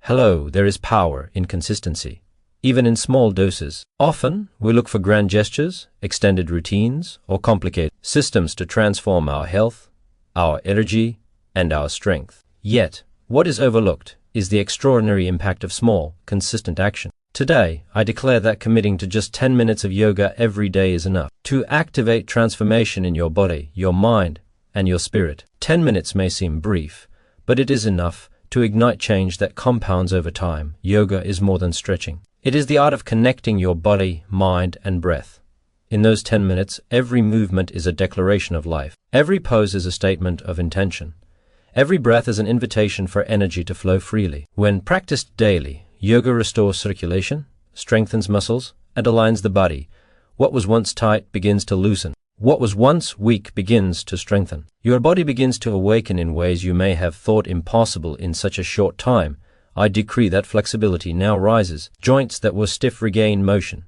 Hello, there is power in consistency, even in small doses. Often, we look for grand gestures, extended routines, or complicated systems to transform our health, our energy, and our strength. Yet, what is overlooked is the extraordinary impact of small, consistent action. Today, I declare that committing to just 10 minutes of yoga every day is enough to activate transformation in your body, your mind, and your spirit. 10 minutes may seem brief, but it is enough to ignite change that compounds over time. Yoga is more than stretching. It is the art of connecting your body, mind, and breath. In those 10 minutes, every movement is a declaration of life. Every pose is a statement of intention. Every breath is an invitation for energy to flow freely. When practiced daily, yoga restores circulation, strengthens muscles, and aligns the body. What was once tight begins to loosen. What was once weak begins to strengthen. Your body begins to awaken in ways you may have thought impossible in such a short time. I decree that flexibility now rises. Joints that were stiff regain motion.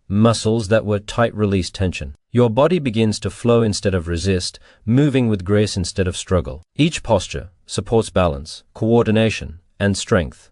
Muscles that were tight release tension. Your body begins to flow instead of resist, moving with grace instead of struggle. Each posture supports balance, coordination, and strength.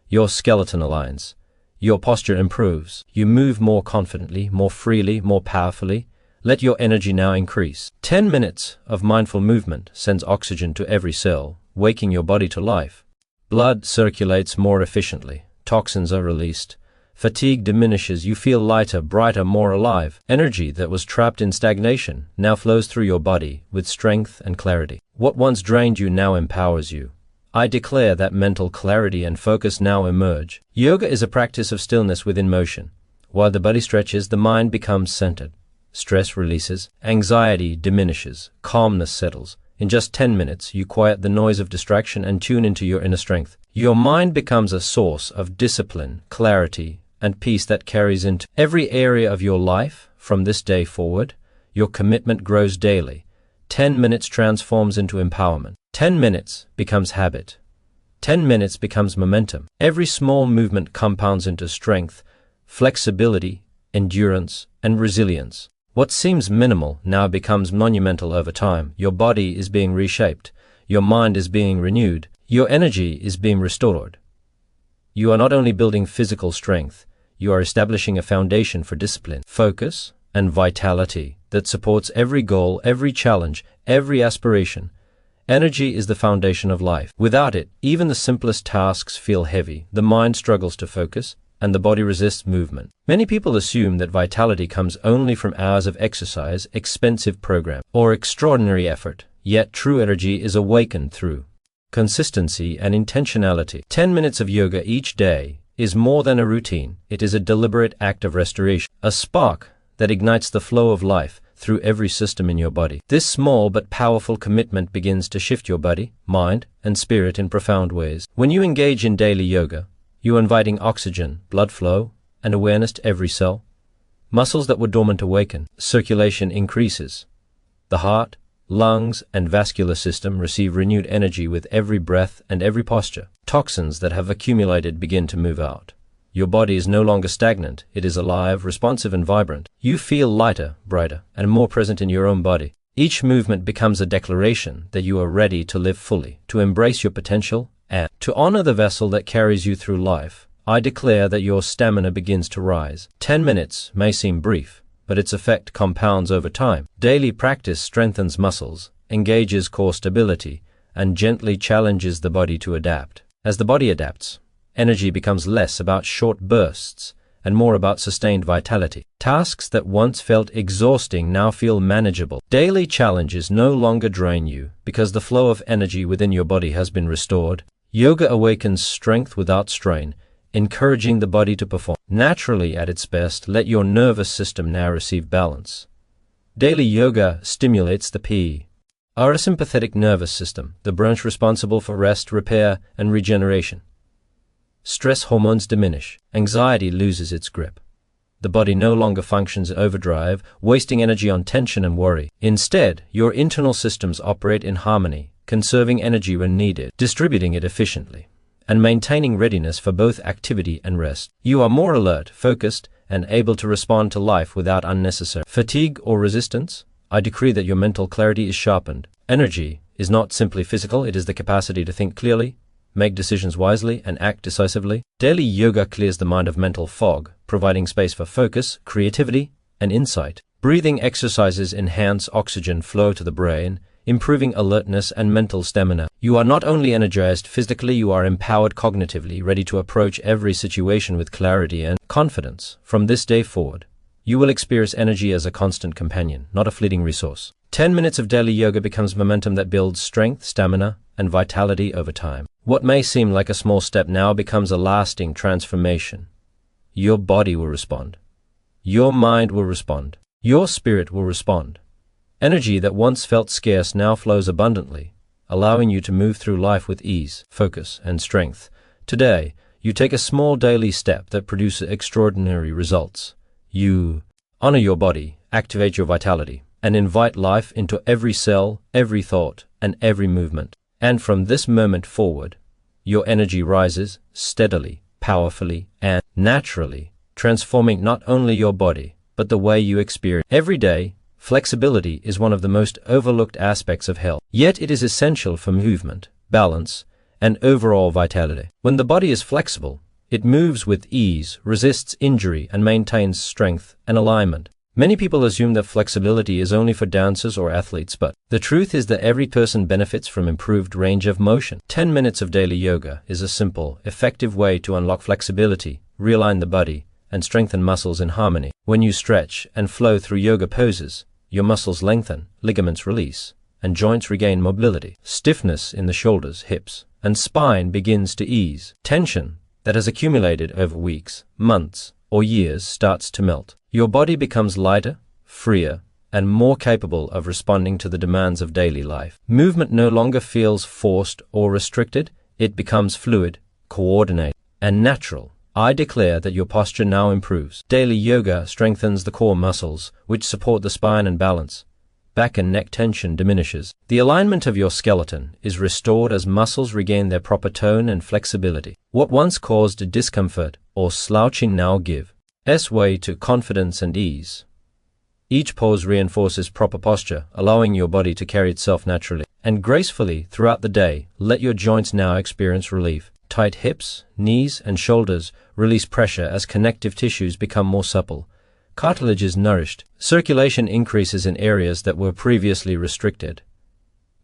Your skeleton aligns. Your posture improves. You move more confidently, more freely, more powerfully. Let your energy now increase. 10 minutes of mindful movement sends oxygen to every cell, waking your body to life. Blood circulates more efficiently. Toxins are released. Fatigue diminishes. You feel lighter, brighter, more alive. Energy that was trapped in stagnation now flows through your body with strength and clarity. What once drained you now empowers you. I declare that mental clarity and focus now emerge. Yoga is a practice of stillness within motion. While the body stretches, the mind becomes centered. Stress releases, anxiety diminishes, calmness settles. In just 10 minutes, you quiet the noise of distraction and tune into your inner strength. Your mind becomes a source of discipline, clarity, and peace that carries into every area of your life. From this day forward, your commitment grows daily. 10 minutes transforms into empowerment. 10 minutes becomes habit. 10 minutes becomes momentum. Every small movement compounds into strength, flexibility, endurance, and resilience. What seems minimal now becomes monumental over time. Your body is being reshaped. Your mind is being renewed. Your energy is being restored. You are not only building physical strength, you are establishing a foundation for discipline, focus, and vitality that supports every goal, every challenge, every aspiration. Energy is the foundation of life. Without it, even the simplest tasks feel heavy. The mind struggles to focus, and the body resists movement. Many people assume that vitality comes only from hours of exercise, expensive program, or extraordinary effort. Yet true energy is awakened through consistency and intentionality. 10 minutes of yoga each day is more than a routine. It is a deliberate act of restoration, a spark that ignites the flow of life through every system in your body. This small but powerful commitment begins to shift your body, mind, and spirit in profound ways. When you engage in daily yoga, you are inviting oxygen, blood flow, and awareness to every cell. Muscles that were dormant awaken. Circulation increases. The heart, lungs, and vascular system receive renewed energy with every breath and every posture. Toxins that have accumulated begin to move out. Your body is no longer stagnant. It is alive, responsive, and vibrant. You feel lighter, brighter, and more present in your own body. Each movement becomes a declaration that you are ready to live fully, to embrace your potential, and to honor the vessel that carries you through life. I declare that your stamina begins to rise. 10 minutes may seem brief, but its effect compounds over time. Daily practice strengthens muscles, engages core stability, and gently challenges the body to adapt. As the body adapts, energy becomes less about short bursts and more about sustained vitality. Tasks that once felt exhausting now feel manageable. Daily challenges no longer drain you because the flow of energy within your body has been restored. Yoga awakens strength without strain, encouraging the body to perform naturally at its best. Let your nervous system now receive balance. Daily yoga stimulates the parasympathetic nervous system, the branch responsible for rest, repair, and regeneration. Stress hormones diminish. Anxiety loses its grip. The body no longer functions in overdrive, wasting energy on tension and worry. Instead, your internal systems operate in harmony, conserving energy when needed, distributing it efficiently, and maintaining readiness for both activity and rest. You are more alert, focused, and able to respond to life without unnecessary fatigue or resistance. I decree that your mental clarity is sharpened. Energy is not simply physical, it is the capacity to think clearly, make decisions wisely, and act decisively. Daily yoga clears the mind of mental fog, providing space for focus, creativity, and insight. Breathing exercises enhance oxygen flow to the brain, improving alertness and mental stamina. You are not only energized physically, you are empowered cognitively, ready to approach every situation with clarity and confidence. From this day forward, you will experience energy as a constant companion, not a fleeting resource. 10 minutes of daily yoga becomes momentum that builds strength, stamina, and vitality over time. What may seem like a small step now becomes a lasting transformation. Your body will respond. Your mind will respond. Your spirit will respond. Energy that once felt scarce now flows abundantly, allowing you to move through life with ease, focus, and strength. Today, you take a small daily step that produces extraordinary results. You honor your body, activate your vitality, and invite life into every cell, every thought, and every movement. And from this moment forward, your energy rises steadily, powerfully, and naturally, transforming not only your body, but the way you experience. Every day, flexibility is one of the most overlooked aspects of health, yet it is essential for movement, balance, and overall vitality. When the body is flexible, it moves with ease, resists injury, and maintains strength and alignment. Many people assume that flexibility is only for dancers or athletes, but the truth is that every person benefits from improved range of motion. 10 minutes of daily yoga is a simple, effective way to unlock flexibility, realign the body, and strengthen muscles in harmony. When you stretch and flow through yoga poses, your muscles lengthen, ligaments release, and joints regain mobility. Stiffness in the shoulders, hips, and spine begins to ease. Tension that has accumulated over weeks, months, or years starts to melt. Your body becomes lighter, freer, and more capable of responding to the demands of daily life. Movement no longer feels forced or restricted. It becomes fluid, coordinated, and natural. I declare that your posture now improves. Daily yoga strengthens the core muscles, which support the spine and balance. Back and neck tension diminishes. The alignment of your skeleton is restored as muscles regain their proper tone and flexibility. What once caused discomfort or slouching now gives way to confidence and ease. Each pose reinforces proper posture, allowing your body to carry itself naturally and gracefully throughout the day. Let your joints now experience relief. Tight hips, knees, and shoulders release pressure as connective tissues become more supple. Cartilage is nourished. Circulation increases in areas that were previously restricted.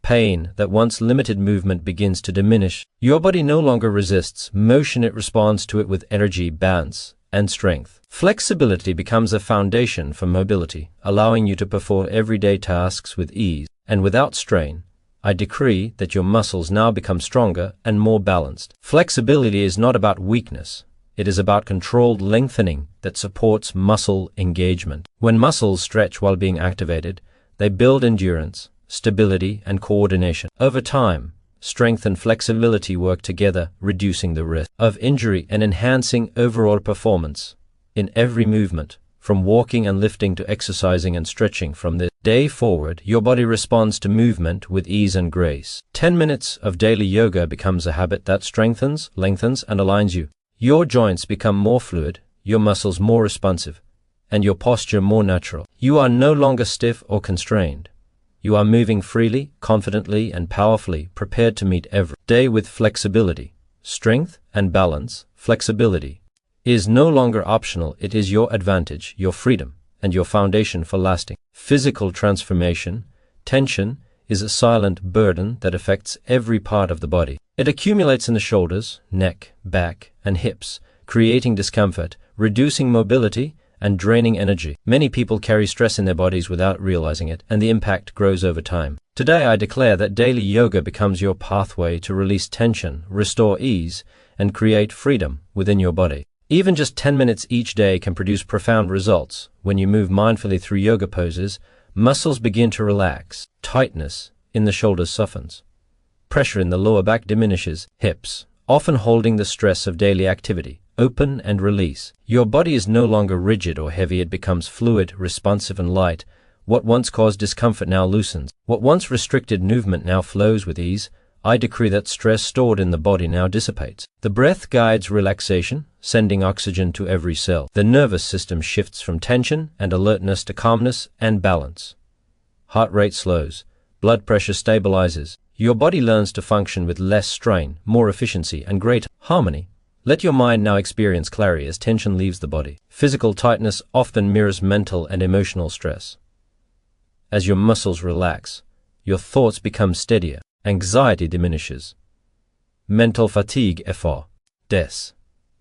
Pain that once limited movement begins to diminish. Your body no longer resists motion, it responds to it with energy, balance, and strength. Flexibility becomes a foundation for mobility, allowing you to perform everyday tasks with ease and without strain. I decree that your muscles now become stronger and more balanced. Flexibility is not about weakness. It is about controlled lengthening that supports muscle engagement. When muscles stretch while being activated, they build endurance, stability, and coordination. Over time, strength and flexibility work together, reducing the risk of injury and enhancing overall performance. In every movement, from walking and lifting to exercising and stretching, from this day forward, your body responds to movement with ease and grace. 10 minutes of daily yoga becomes a habit that strengthens, lengthens, and aligns you. Your joints become more fluid, your muscles more responsive, and your posture more natural. You are no longer stiff or constrained. You are moving freely, confidently, and powerfully, prepared to meet every day with flexibility, strength, and balance. Flexibility is no longer optional. It is your advantage, your freedom, and your foundation for lasting physical transformation. Tension is a silent burden that affects every part of the body. It accumulates in the shoulders, neck, back, and hips, creating discomfort, reducing mobility, and draining energy. Many people carry stress in their bodies without realizing it, and the impact grows over time. Today I declare that daily yoga becomes your pathway to release tension, restore ease, and create freedom within your body. Even just 10 minutes each day can produce profound results. When you move mindfully through yoga poses, muscles begin to relax, tightness in the shoulders softens, pressure in the lower back diminishes, hips, often holding the stress of daily activity, open and release. Your body is no longer rigid or heavy, it becomes fluid, responsive, and light. What once caused discomfort now loosens. What once restricted movement now flows with ease. I decree that stress stored in the body now dissipates. The breath guides relaxation, sending oxygen to every cell. The nervous system shifts from tension and alertness to calmness and balance. Heart rate slows, blood pressure stabilizes. Your body learns to function with less strain, more efficiency, and greater harmony. Let your mind now experience clarity as tension leaves the body. Physical tightness often mirrors mental and emotional stress. As your muscles relax, your thoughts become steadier, anxiety diminishes. Mental fatigue des.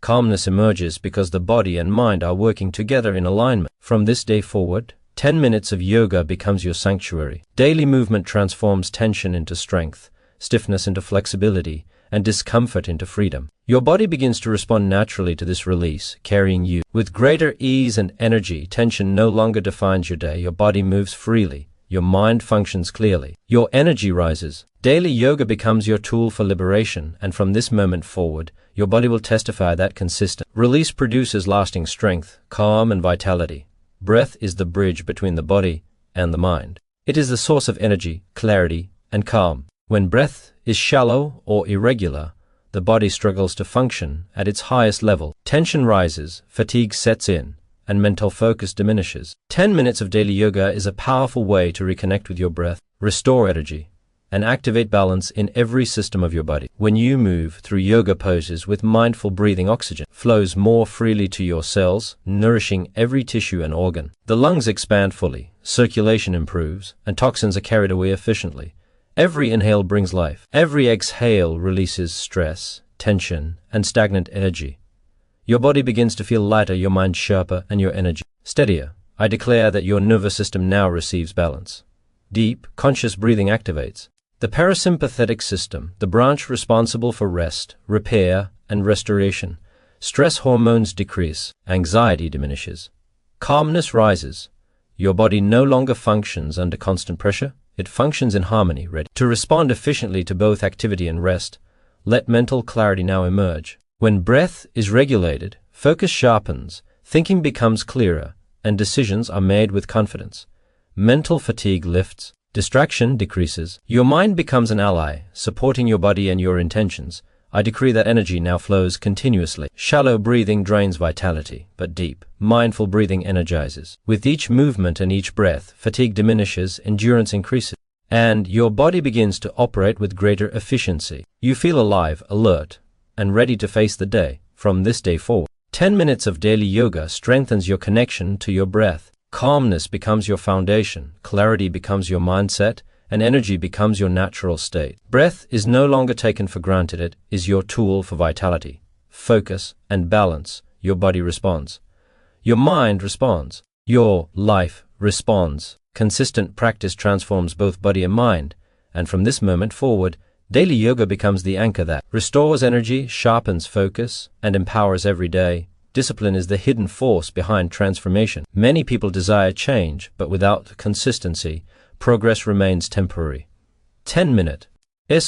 Calmness emerges because the body and mind are working together in alignment. From this day forward, 10 minutes of yoga becomes your sanctuary. Daily movement transforms tension into strength, stiffness into flexibility, and discomfort into freedom. Your body begins to respond naturally to this release, carrying you with greater ease and energy. Tension no longer defines your day. Your body moves freely. Your mind functions clearly. Your energy rises. Daily yoga becomes your tool for liberation, and from this moment forward, your body will testify that consistent release produces lasting strength, calm, and vitality. Breath is the bridge between the body and the mind. It is the source of energy, clarity, and calm. When breath is shallow or irregular, the body struggles to function at its highest level. Tension rises, fatigue sets in, and mental focus diminishes. 10 minutes of daily yoga is a powerful way to reconnect with your breath, restore energy, and activate balance in every system of your body. When you move through yoga poses with mindful breathing, oxygen flows more freely to your cells, nourishing every tissue and organ. The lungs expand fully, circulation improves, and toxins are carried away efficiently. Every inhale brings life. Every exhale releases stress, tension, and stagnant energy. Your body begins to feel lighter, your mind sharper, and your energy steadier. I declare that your nervous system now receives balance. Deep, conscious breathing activates the parasympathetic system, the branch responsible for rest, repair, and restoration. Stress hormones decrease, anxiety diminishes. Calmness rises. Your body no longer functions under constant pressure. It functions in harmony, ready to respond efficiently to both activity and rest. Let mental clarity now emerge. When breath is regulated, focus sharpens, thinking becomes clearer, and decisions are made with confidence. Mental fatigue lifts, distraction decreases. Your mind becomes an ally, supporting your body and your intentions. I decree that energy now flows continuously. Shallow breathing drains vitality, but deep, mindful breathing energizes. With each movement and each breath, fatigue diminishes, endurance increases, and your body begins to operate with greater efficiency. You feel alive, alert, and ready to face the day. From this day forward, 10 minutes of daily yoga strengthens your connection to your breath. Calmness becomes your foundation, clarity becomes your mindset, and energy becomes your natural state. Breath is no longer taken for granted. It is your tool for vitality, focus, and balance. Your body responds. Your mind responds. Your life responds. Consistent practice transforms both body and mind, and from this moment forward, daily yoga becomes the anchor that restores energy, sharpens focus, and empowers every day. Discipline is the hidden force behind transformation. Many people desire change, but without consistency, progress remains temporary. 10 minutes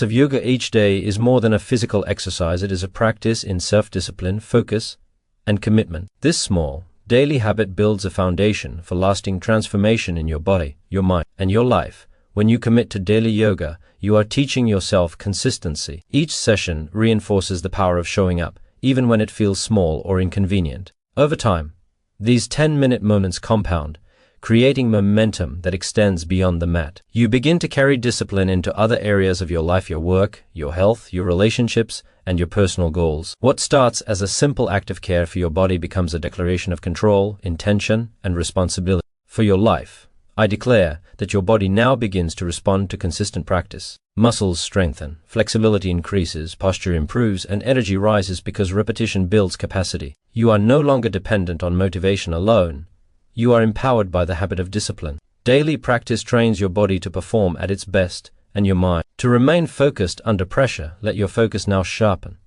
of yoga each day is more than a physical exercise. It is a practice in self-discipline, focus, and commitment. This small, daily habit builds a foundation for lasting transformation in your body, your mind, and your life. When you commit to daily yoga, you are teaching yourself consistency. Each session reinforces the power of showing up, even when it feels small or inconvenient. Over time, these 10-minute moments compound, creating momentum that extends beyond the mat. You begin to carry discipline into other areas of your life, your work, your health, your relationships, and your personal goals. What starts as a simple act of care for your body becomes a declaration of control, intention, and responsibility for your life. I declare that your body now begins to respond to consistent practice. Muscles strengthen, flexibility increases, posture improves, and energy rises because repetition builds capacity. You are no longer dependent on motivation alone. You are empowered by the habit of discipline. Daily practice trains your body to perform at its best and your mind to remain focused under pressure. Let your focus now sharpen.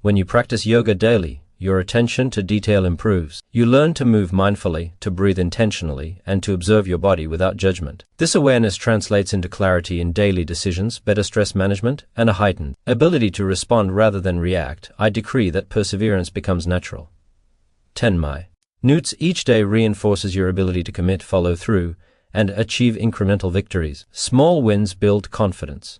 When you practice yoga daily, your attention to detail improves. You learn to move mindfully, to breathe intentionally, and to observe your body without judgment. This awareness translates into clarity in daily decisions, better stress management, and a heightened ability to respond rather than react. I decree that perseverance becomes natural. 10 minutes each day reinforces your ability to commit, follow through, and achieve incremental victories. Small wins build confidence.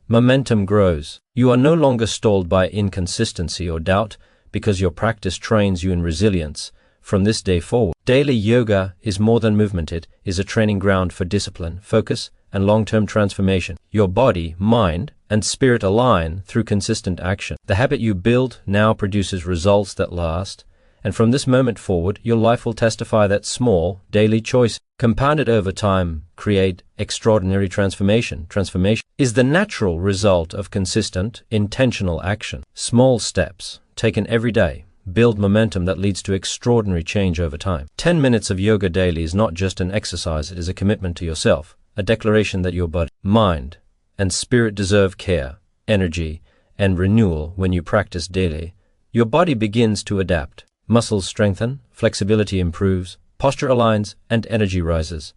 Momentum grows. You are no longer stalled by inconsistency or doubt, because your practice trains you in resilience. From this day forward, daily yoga is more than movement. It is a training ground for discipline, focus, and long-term transformation. Your body, mind, and spirit align through consistent action. The habit you build now produces results that last, and from this moment forward, your life will testify that small, daily choices, compounded over time, create extraordinary transformation. Transformation is the natural result of consistent, intentional action. Small steps, taken every day, build momentum that leads to extraordinary change over time. 10 minutes of yoga daily is not just an exercise, it is a commitment to yourself, a declaration that your body, mind, and spirit deserve care, energy, and renewal. When you practice daily, your body begins to adapt. Muscles strengthen, flexibility improves, posture aligns, and energy rises.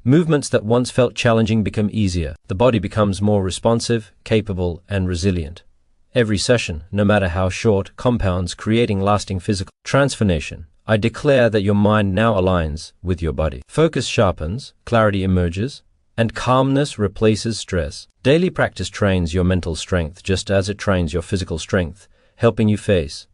Movements that once felt challenging become easier. The body becomes more responsive, capable, and resilient. Every session, no matter how short, compounds, creating lasting physical transformation. I declare that your mind now aligns with your body. Focus sharpens, clarity emerges, and calmness replaces stress. Daily practice trains your mental strength just as it trains your physical strength, helping you face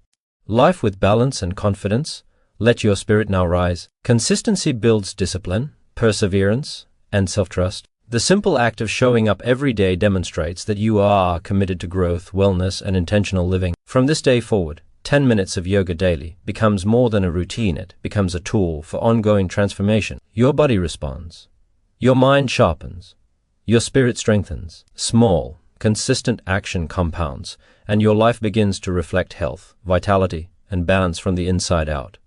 life with balance and confidence. Let your spirit now rise. Consistency builds discipline, perseverance, and self-trust. The simple act of showing up every day demonstrates that you are committed to growth, wellness, and intentional living. From this day forward, 10 minutes of yoga daily becomes more than a routine. It becomes a tool for ongoing transformation. Your body responds. Your mind sharpens. Your spirit strengthens. Small, consistent action compounds, and your life begins to reflect health, vitality, and balance from the inside out.